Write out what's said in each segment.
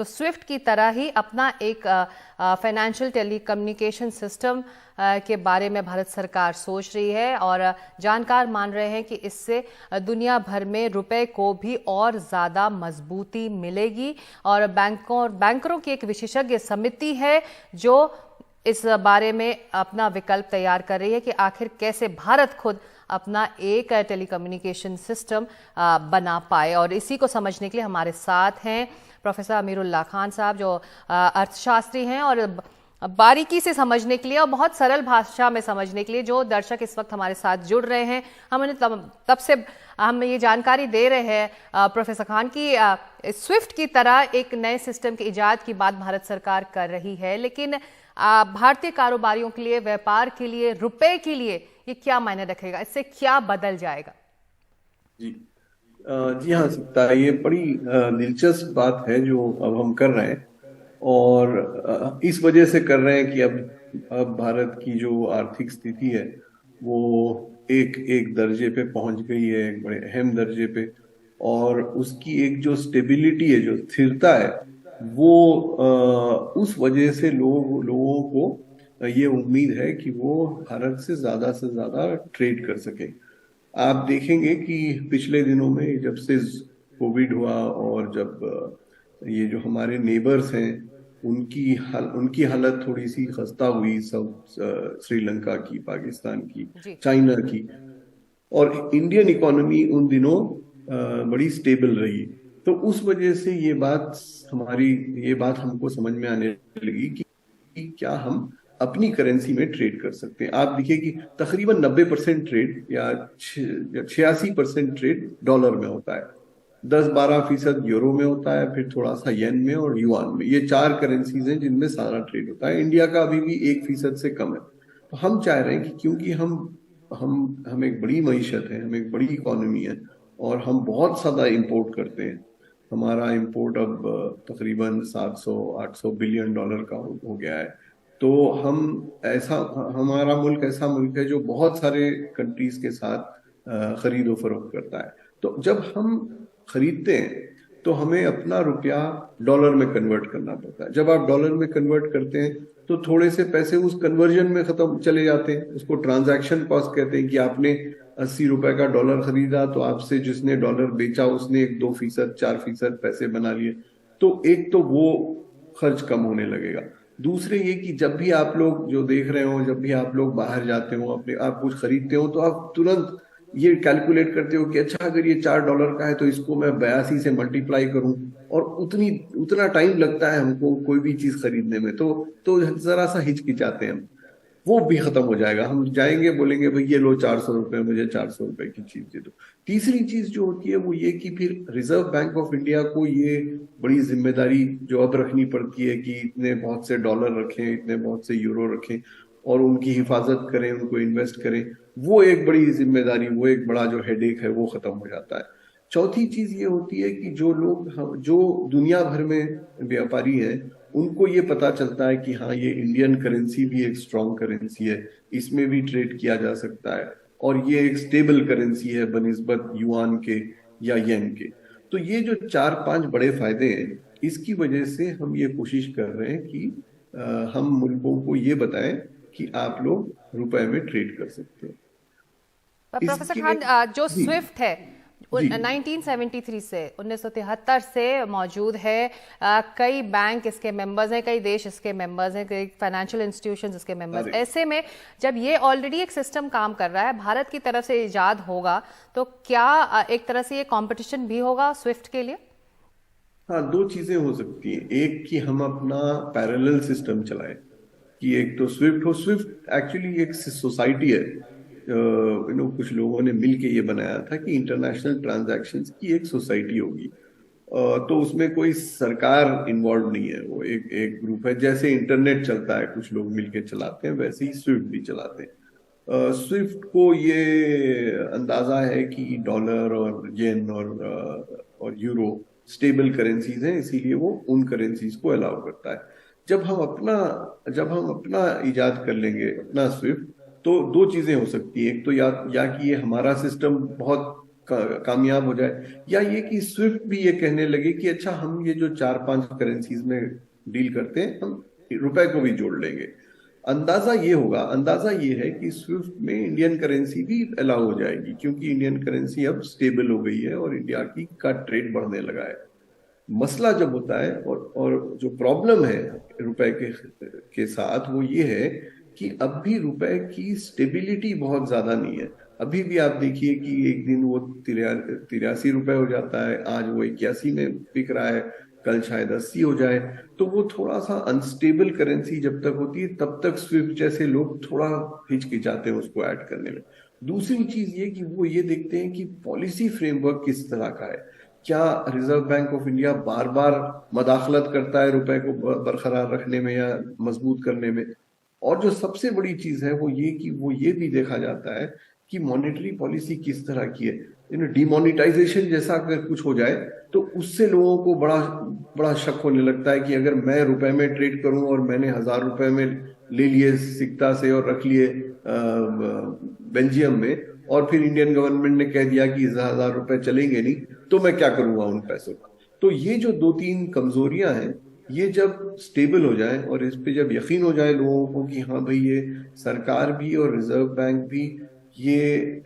तो स्विफ्ट की तरह ही अपना एक फाइनेंशियल टेलीकम्युनिकेशन सिस्टम के बारे में भारत सरकार सोच रही है और जानकार मान रहे हैं कि इससे दुनिया भर में रुपए को भी और ज़्यादा मजबूती मिलेगी। और बैंकरों की एक विशेषज्ञ समिति है जो इस बारे में अपना विकल्प तैयार कर रही है कि आखिर कैसे भारत खुद अपना एक टेलीकम्युनिकेशन सिस्टम बना पाए। और इसी को समझने के लिए हमारे साथ हैं प्रोफेसर अमीरुल्लाह खान साहब, जो अर्थशास्त्री हैं, और बारीकी से समझने के लिए और बहुत सरल भाषा में समझने के लिए जो दर्शक इस वक्त हमारे साथ जुड़ रहे हैं, हमने तब से हम ये जानकारी दे रहे हैं प्रोफेसर खान की स्विफ्ट की तरह एक नए सिस्टम की इजाद की बात भारत सरकार कर रही है, लेकिन भारतीय कारोबारियों के लिए, व्यापार के लिए, रुपए के लिए ये क्या मायने रखेगा, इससे क्या बदल जाएगा? जी जी हाँ सकता, ये बड़ी दिलचस्प बात है जो अब हम कर रहे हैं। और इस वजह से कर रहे हैं कि अब भारत की जो आर्थिक स्थिति है वो एक एक दर्जे पे पहुंच गई है, एक बड़े अहम दर्जे पे। और उसकी एक जो स्टेबिलिटी है, जो स्थिरता है, वो उस वजह से लोगों को ये उम्मीद है कि वो भारत से ज्यादा ट्रेड कर सके। आप देखेंगे कि पिछले दिनों में जब से कोविड हुआ और जब ये जो हमारे नेबर्स हैं उनकी हालत थोड़ी सी खस्ता हुई, सब श्रीलंका की, पाकिस्तान की, चाइना की, और इंडियन इकोनॉमी उन दिनों बड़ी स्टेबल रही। तो उस वजह से ये बात हमको समझ में आने लगी कि क्या हम अपनी करेंसी में ट्रेड कर सकते हैं। आप देखिए कि तकरीबन 90% ट्रेड या 86% ट्रेड डॉलर में होता है, 10-12% यूरो में होता है, फिर थोड़ा सा येन में और युआन में। ये 4 करेंसीज हैं जिनमें सारा ट्रेड होता है। इंडिया का अभी भी 1% से कम है। तो हम चाह रहे हैं कि क्योंकि हम एक बड़ी मईशत है, हम एक बड़ी इकोनॉमी है और हम बहुत ज्यादा इंपोर्ट करते हैं। हमारा इंपोर्ट अब तकरीबन 700-800 बिलियन डॉलर का हो गया है। तो हमारा मुल्क ऐसा मुल्क है जो बहुत सारे कंट्रीज के साथ खरीदो फरोख्त करता है। तो जब हम खरीदते हैं तो हमें अपना रुपया डॉलर में कन्वर्ट करना पड़ता है। जब आप डॉलर में कन्वर्ट करते हैं तो थोड़े से पैसे उस कन्वर्जन में खत्म चले जाते हैं। उसको ट्रांजैक्शन कॉस्ट कहते हैं कि आपने 80 रुपए का डॉलर खरीदा तो आपसे जिसने डॉलर बेचा उसने 2%, 4% पैसे बना लिए। तो एक तो वो खर्च कम होने लगेगा। दूसरे ये कि जब भी आप लोग जो देख रहे हो, जब भी आप लोग बाहर जाते हो, आप कुछ खरीदते हो, तो आप तुरंत ये कैलकुलेट करते हो कि अच्छा अगर ये $4 का है तो इसको मैं 82 से मल्टीप्लाई करूं, और उतना टाइम लगता है हमको कोई भी चीज खरीदने में। तो जरा सा हिचकिचाते हैं हम। वो भी खत्म हो जाएगा। हम जाएंगे, बोलेंगे भाई ये लो 400 रुपए, मुझे 400 रुपए की चीज दे दो। तीसरी चीज जो होती है वो ये कि फिर रिजर्व बैंक ऑफ इंडिया को ये बड़ी जिम्मेदारी जो अब रखनी पड़ती है कि इतने बहुत से डॉलर रखें, इतने बहुत से यूरो रखें और उनकी हिफाजत करें, उनको इन्वेस्ट करें। वो एक बड़ी जिम्मेदारी, वो एक बड़ा जो हेडेक है वो खत्म हो जाता है। चौथी चीज ये होती है कि जो दुनिया भर में व्यापारी हैं उनको ये पता चलता है कि हाँ, ये इंडियन करेंसी भी एक स्ट्रॉन्ग करेंसी है, इसमें भी ट्रेड किया जा सकता है, और ये एक स्टेबल करेंसी है बनिस्बत युआन के या येन के। तो ये जो 4-5 बड़े फायदे हैं, इसकी वजह से हम ये कोशिश कर रहे हैं कि हम मुल्कों को ये बताएं कि आप लोग रुपए में ट्रेड कर सकते हैं। प्रोफेसर खान, जो जी स्विफ्ट है जी 1973 से 1973 से मौजूद है। कई बैंक इसके मेंबर्स हैं, कई देश इसके मेंबर्स हैं, कई फाइनेंशियल इंस्टीट्यूशंस इसके मेंबर्स। ऐसे में जब ये ऑलरेडी एक सिस्टम काम कर रहा है, भारत की तरफ से इजाद होगा, तो क्या एक तरह से ये कंपटीशन भी होगा स्विफ्ट के लिए? हाँ, 2 चीजें हो सकती हैं। एक कि हम अपना पैरेलल सिस्टम चलाएं, कि एक तो स्विफ्ट हो। स्विफ्ट एक्चुअली एक सोसाइटी है, कुछ लोगों ने मिलके ये बनाया था कि इंटरनेशनल ट्रांजैक्शंस की एक सोसाइटी होगी। तो उसमें कोई सरकार इन्वॉल्व नहीं है, वो एक ग्रुप है। जैसे इंटरनेट चलता है, कुछ लोग मिलके चलाते हैं, वैसे ही स्विफ्ट भी चलाते हैं। स्विफ्ट को ये अंदाजा है कि डॉलर और येन और यूरो स्टेबल करेंसीज हैं, इसीलिए वो उन करेंसीज को अलाउ करता है। जब हम अपना इजाद कर लेंगे, अपना स्विफ्ट, तो 2 चीजें हो सकती है। एक तो या कि ये हमारा सिस्टम बहुत कामयाब हो जाए, या ये कि स्विफ्ट भी ये कहने लगे कि अच्छा हम ये जो 4-5 करेंसीज में डील करते हैं हम रुपए को भी जोड़ लेंगे। अंदाजा ये है कि स्विफ्ट में इंडियन करेंसी भी अलाउ हो जाएगी, क्योंकि इंडियन करेंसी अब स्टेबल हो गई है और इंडिया की का ट्रेड बढ़ने लगा है। मसला जब होता है और जो प्रॉब्लम है रुपए के साथ, वो ये है कि अब भी रुपए की स्टेबिलिटी बहुत ज्यादा नहीं है। अभी भी आप देखिए कि एक दिन वो 83 रुपए हो जाता है, आज वो 81 में बिक रहा है, कल शायद 80 हो जाए। तो वो थोड़ा सा अनस्टेबल करेंसी जब तक होती है तब तक स्विफ्ट जैसे लोग थोड़ा हिचकिचाते हैं उसको ऐड करने में। दूसरी चीज ये कि वो ये देखते हैं कि पॉलिसी फ्रेमवर्क किस तरह का है। क्या रिजर्व बैंक ऑफ इंडिया बार बार मदाखलत करता है रुपए को बरकरार रखने में या मजबूत करने में? और जो सबसे बड़ी चीज है वो ये कि वो ये भी देखा जाता है कि मॉनेटरी पॉलिसी किस तरह की है। डिमोनिटाइजेशन जैसा अगर कुछ हो जाए तो उससे लोगों को बड़ा बड़ा शक होने लगता है कि अगर मैं रुपए में ट्रेड करूं और मैंने 1000 रुपए में ले लिए सिक्ता से और रख लिए बेल्जियम में, और फिर इंडियन गवर्नमेंट ने कह दिया कि 1000 रुपए चलेंगे नहीं, तो मैं क्या करूंगा उन पैसों का? तो ये जो 2-3 कमजोरियां हैं, ये जब स्टेबल हो जाए और इस पे जब यकीन हो जाए लोगों को कि हाँ भाई ये सरकार भी और रिजर्व बैंक भी ये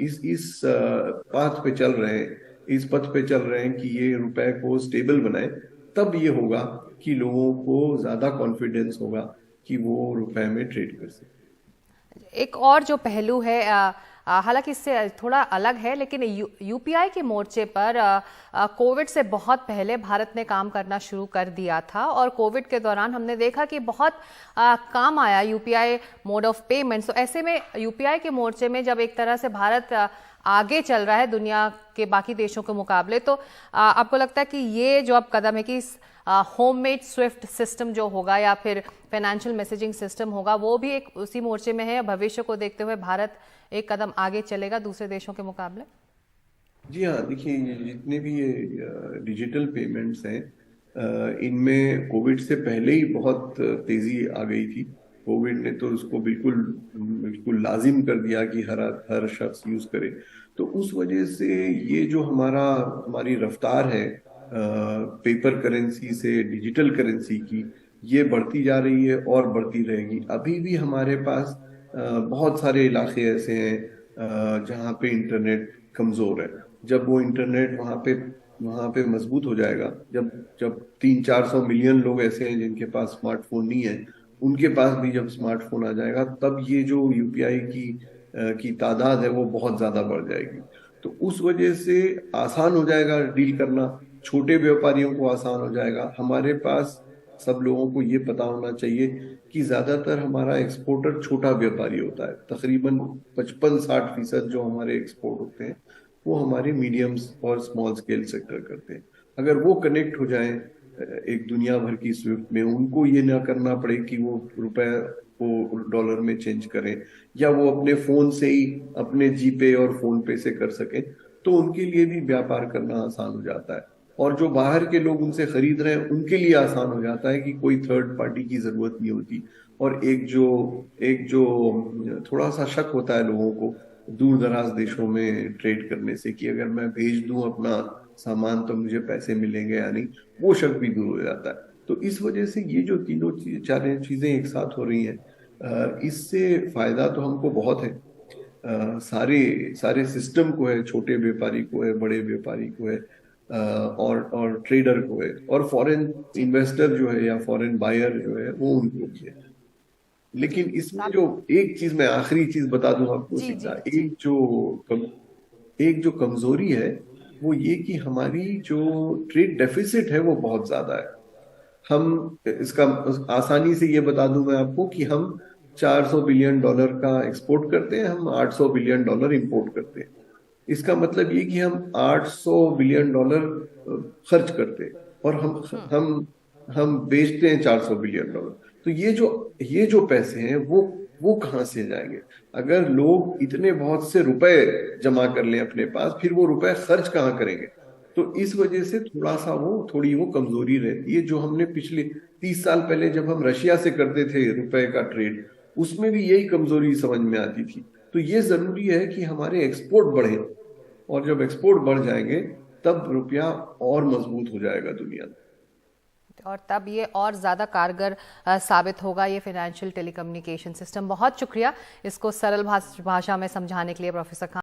इस पाथ पे चल रहे हैं, इस पथ पे चल रहे हैं कि ये रुपए को स्टेबल बनाए, तब ये होगा कि लोगों को ज्यादा कॉन्फिडेंस होगा कि वो रुपए में ट्रेड कर सकते। एक और जो पहलू है, हालांकि इससे थोड़ा अलग है, लेकिन यूपीआई के मोर्चे पर कोविड से बहुत पहले भारत ने काम करना शुरू कर दिया था और कोविड के दौरान हमने देखा कि बहुत काम आया यूपीआई मोड ऑफ पेमेंट्स। तो ऐसे में यूपीआई के मोर्चे में जब एक तरह से भारत आगे चल रहा है दुनिया के बाकी देशों के मुकाबले, तो आपको लगता है कि ये जो अब कदम है कि होममेड स्विफ्ट सिस्टम जो होगा या फिर फाइनेंशियल मैसेजिंग सिस्टम होगा, वो भी एक उसी मोर्चे में है? भविष्य को देखते हुए भारत एक कदम आगे चलेगा दूसरे देशों के मुकाबले? जी हाँ, देखिए ये जितने भी ये डिजिटल पेमेंट्स हैं, इनमें कोविड से पहले ही बहुत तेजी आ गई थी। कोविड ने तो उसको बिल्कुल बिल्कुल लाजिम कर दिया कि हर शख्स यूज करे। तो उस वजह से ये जो हमारी रफ्तार है पेपर करेंसी से डिजिटल करेंसी की, ये बढ़ती जा रही है और बढ़ती रहेगी। अभी भी हमारे पास बहुत सारे इलाके ऐसे हैं जहाँ पे इंटरनेट कमजोर है। जब वो इंटरनेट वहाँ पे मजबूत हो जाएगा, जब जब 300-400 मिलियन लोग ऐसे हैं जिनके पास स्मार्टफोन नहीं है, उनके पास भी जब स्मार्टफोन आ जाएगा, तब ये जो यूपीआई की तादाद है वो बहुत ज्यादा बढ़ जाएगी। तो उस वजह से आसान हो जाएगा डील करना, छोटे व्यापारियों को आसान हो जाएगा। हमारे पास सब लोगों को ये पता होना चाहिए कि ज्यादातर हमारा एक्सपोर्टर छोटा व्यापारी होता है। तकरीबन 55-60% जो हमारे एक्सपोर्ट होते हैं वो हमारे मीडियम और स्मॉल स्केल सेक्टर करते हैं। अगर वो कनेक्ट हो जाए एक दुनिया भर की स्विफ्ट में, उनको ये ना करना पड़े कि वो रुपए को डॉलर में चेंज करें, या वो अपने फोन से ही अपने जीपे और फोन पे से कर सकें, तो उनके लिए भी व्यापार करना आसान हो जाता है। और जो बाहर के लोग उनसे खरीद रहे हैं उनके लिए आसान हो जाता है कि कोई थर्ड पार्टी की जरूरत नहीं होती। और एक जो थोड़ा सा शक होता है लोगों को दूर दराज देशों में ट्रेड करने से कि अगर मैं भेज दूं अपना सामान तो मुझे पैसे मिलेंगे या नहीं, वो शक भी दूर हो जाता है। तो इस वजह से ये जो तीनों चार चीजें एक साथ हो रही हैं, इससे फायदा तो हमको बहुत है। सारे सारे सिस्टम को है, छोटे व्यापारी को है, बड़े व्यापारी को है, और ट्रेडर को है, और फॉरेन इन्वेस्टर जो है या फॉरेन बायर जो है वो उनको भी है। लेकिन इसमें जो एक चीज मैं आखिरी चीज बता दूं आपको जी जी सीधा, जी। एक जो कमजोरी है वो ये कि हमारी जो ट्रेड डेफिसिट है वो बहुत ज्यादा है। हम इसका आसानी से ये बता दूं मैं आपको कि हम $400 बिलियन का एक्सपोर्ट करते हैं, हम $800 बिलियन इंपोर्ट करते हैं। इसका मतलब ये कि हम $800 बिलियन खर्च करते हैं और हम बेचते हैं $400 बिलियन। तो ये जो पैसे हैं वो कहाँ से जाएंगे? अगर लोग इतने बहुत से रुपए जमा कर लें अपने पास, फिर वो रुपए खर्च कहाँ करेंगे? तो इस वजह से थोड़ी वो कमजोरी रहती है जो हमने पिछले 30 साल पहले जब हम रशिया से करते थे रुपए का ट्रेड, उसमें भी यही कमजोरी समझ में आती थी। तो ये जरूरी है कि हमारे एक्सपोर्ट बढ़े और जब एक्सपोर्ट बढ़ जाएंगे तब रुपया और मजबूत हो जाएगा दुनिया में। और तब ये और ज़्यादा कारगर साबित होगा ये फाइनेंशियल टेलीकम्युनिकेशन सिस्टम। बहुत शुक्रिया इसको सरल भाषा में समझाने के लिए प्रोफेसर खान।